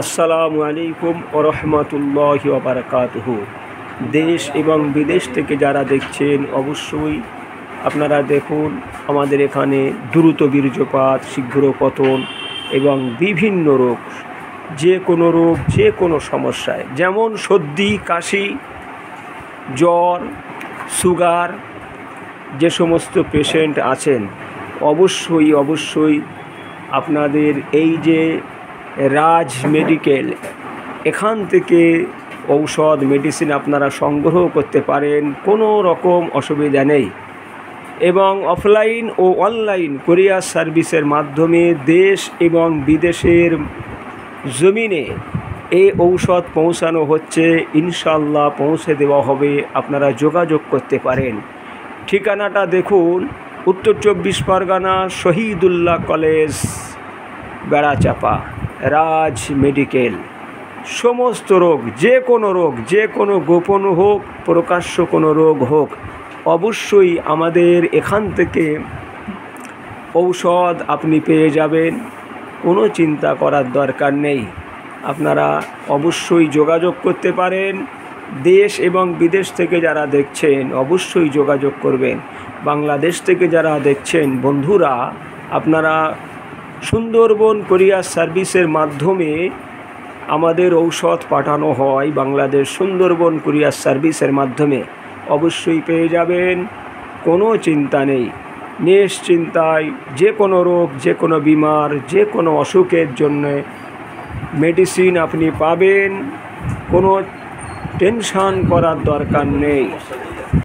আসসালামু আলাইকুম ওয়া রাহমাতুল্লাহি ওয়া বারাকাতুহু। দেশ এবং বিদেশ থেকে যারা দেখছেন অবশ্যই আপনারা দেখুন, আমাদের এখানে দ্রুত বীর্যপাত, শীঘ্র পতন এবং বিভিন্ন রোগ, যে কোনো সমস্যায়, যেমন সর্দি, কাশি, জ্বর, সুগার, যে সমস্ত পেশেন্ট আছেন অবশ্যই আপনাদের এই যে রাজ মেডিকেল, এখান থেকে ঔষধ মেডিসিন আপনারা সংগ্রহ করতে পারেন, কোনো রকম অসুবিধা নেই। এবং অফলাইন ও অনলাইন কুরিয়ার সার্ভিসের মাধ্যমে দেশ এবং বিদেশের জমিনে এই ঔষধ পৌঁছানো হচ্ছে, ইনশাল্লাহ পৌঁছে দেওয়া হবে। আপনারা যোগাযোগ করতে পারেন। ঠিকানাটা দেখুন, উত্তর 24 পরগনা, শহীদুল্লাহ কলেজ, বেড়াচাপা, রাজ মেডিকেল। সমস্ত রোগ, যে কোনো গোপন হোক, প্রকাশ্য কোনো রোগ হোক, অবশ্যই আমাদের এখান থেকে ঔষধ আপনি পেয়ে যাবেন। কোনো চিন্তা করার দরকার নেই। আপনারা অবশ্যই যোগাযোগ করতে পারেন। দেশ এবং বিদেশ থেকে যারা দেখছেন অবশ্যই যোগাযোগ করবেন। বাংলাদেশ থেকে যারা দেখছেন বন্ধুরা, আপনারা সুন্দরবন কুরিয়ার সার্ভিসের মাধ্যমে আমাদের ঔষধ পাঠানো হয়। বাংলাদেশ সুন্দরবন কুরিয়ার সার্ভিসের মাধ্যমে অবশ্যই পেয়ে যাবেন। কোনো চিন্তা নেই, নিশ্চিন্তায় যে কোনো রোগ, যে কোনো বিমার, যে কোনো অসুখের জন্য মেডিসিন আপনি পাবেন। কোনো টেনশন করার দরকার নেই।